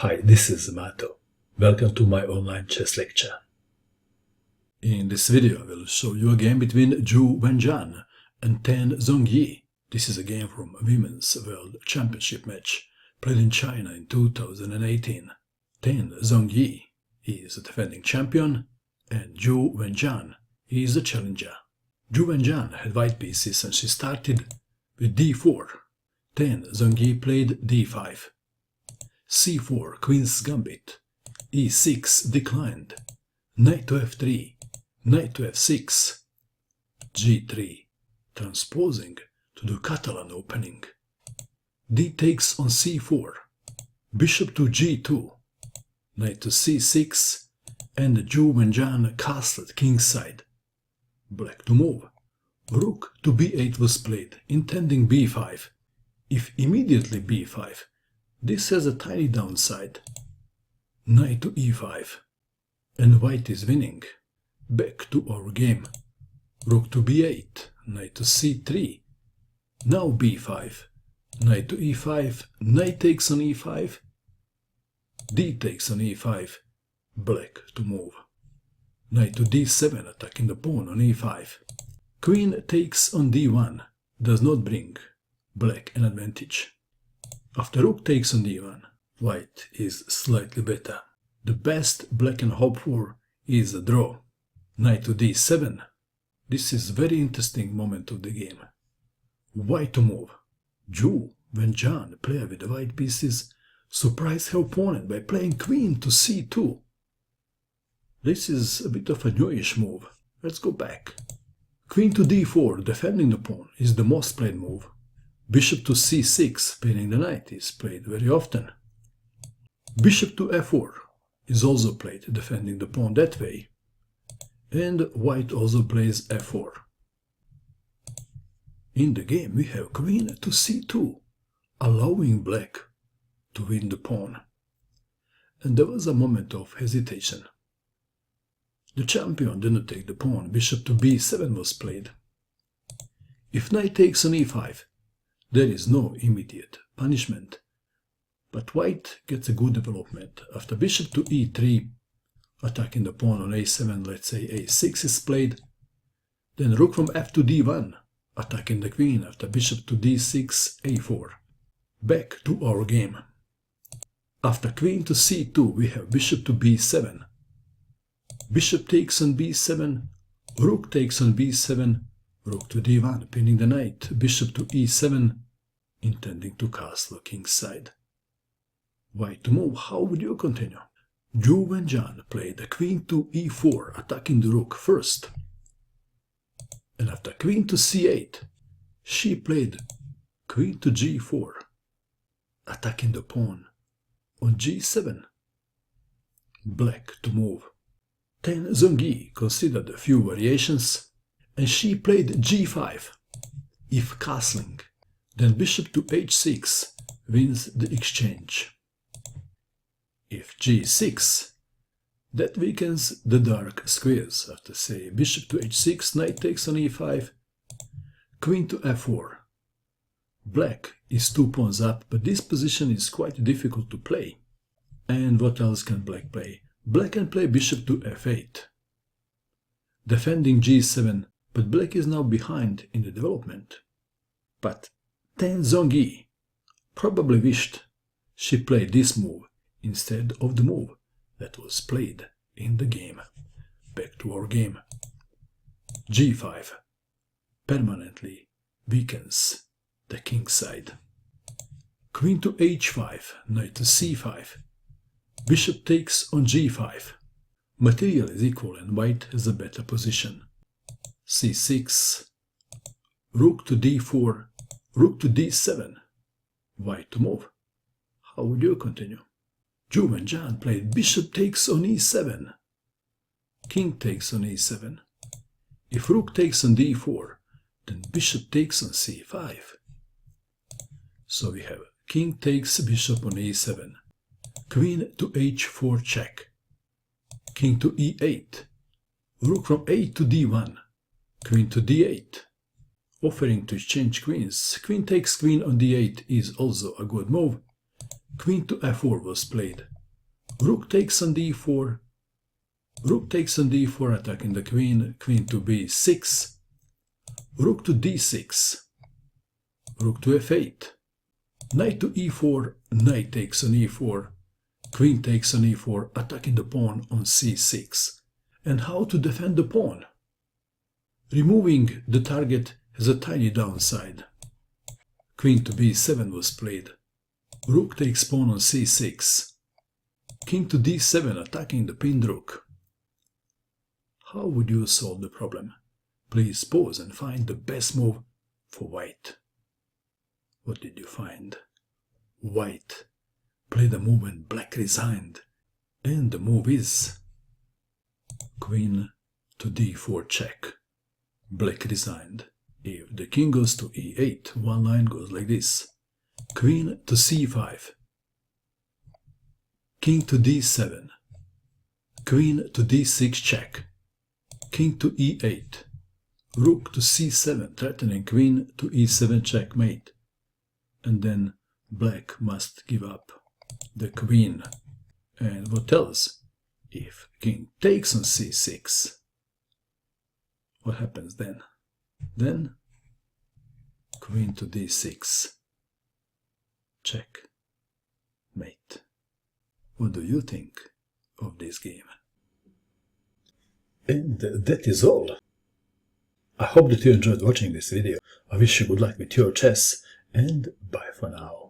Hi, this is Mato. Welcome to my online chess lecture. In this video I will show you a game between Wenjun and Tan Zhongyi. This is a game from a Women's World Championship match played in China in 2018. Tan Zhongyi is the defending champion and Wenjun is the challenger. Wenjun had white pieces and she started with d4. Tan Zhongyi played d5. c4, queen's gambit, e6 declined, knight to f3, knight to f6, g3, transposing to the Catalan opening, d takes on c4, bishop to g2, knight to c6, and Wenjun castled kingside. Black to move, rook to b8 was played, intending b5, if immediately b5, this has a tiny downside. Knight to e5. And white is winning. Back to our game. Rook to b8. Knight to c3. Now b5. Knight to e5. Knight takes on e5. D takes on e5. Black to move. Knight to d7, attacking the pawn on e5. Queen takes on d1. Does not bring black an advantage. After rook takes on d1, white is slightly better. The best black can hope for is a draw. Knight to d7. This is very interesting moment of the game. White to move. Wenjun, player with the white pieces, surprised her opponent by playing queen to c2. This is a bit of a newish move. Let's go back. Queen to d4, defending the pawn, is the most played move. Bishop to c6, pinning the knight, is played very often. Bishop to f4 is also played, defending the pawn that way. And white also plays f4. In the game we have queen to c2, allowing black to win the pawn. And there was a moment of hesitation. The champion didn't take the pawn. Bishop to b7 was played. If knight takes on e5, there is no immediate punishment, but white gets a good development. After bishop to e3, attacking the pawn on a7, let's say a6 is played, then rook from f to d1, attacking the queen after bishop to d6, a4. Back to our game. After queen to c2, we have bishop to b7. Bishop takes on b7, rook takes on b7, rook to d1, pinning the knight, bishop to e7, intending to castle kingside. White to move, how would you continue? Wenjun played a queen to e4, attacking the rook first. And after queen to c8, she played queen to g4, attacking the pawn on g7. Black to move. Tan Zhongyi considered a few variations, and she played g5. If castling, then bishop to h6 wins the exchange. If g6, that weakens the dark squares. After, say, bishop to h6, knight takes on e5, queen to f4. Black is 2 pawns up, but this position is quite difficult to play. And what else can black play? Black can play bishop to f8, defending g7, but black is now behind in the development. But Tan Zhongyi probably wished she played this move instead of the move that was played in the game. Back to our game. g5 permanently weakens the kingside. Queen to h5, knight to c5. Bishop takes on g5. Material is equal and white has a better position. c6, rook to d4, rook to d7, white to move. How would you continue? Wenjun played bishop takes on e7, king takes on e7. If rook takes on d4, then bishop takes on c5. So we have king takes bishop on e7, queen to h4 check, king to e8, rook from a to d1, queen to d8, offering to exchange queens. Queen takes queen on d8 is also a good move, Queen to f4 was played. Rook takes on d4. Rook takes on d4, attacking the queen. Queen to b6. Rook to d6. Rook to f8. Knight to e4. Knight takes on e4. Queen takes on e4, attacking the pawn on c6. And how to defend the pawn? Removing the target has a tiny downside. Queen to b7 was played. Rook takes pawn on c6. King to d7, attacking the pinned rook. How would you solve the problem? Please pause and find the best move for white. What did you find? White played a move when black resigned. And the move is Queen to d4 check. Black resigned. If the king goes to e8, one line goes like this. Queen to c5. King to d7. Queen to d6 check. King to e8. Rook to c7, threatening queen to e7 checkmate. And then black must give up the queen. And what else? If king takes on c6, what happens then? Then queen to d6, check, mate. What do you think of this game? And that is all. I hope that you enjoyed watching this video. I wish you good luck with your chess, and bye for now.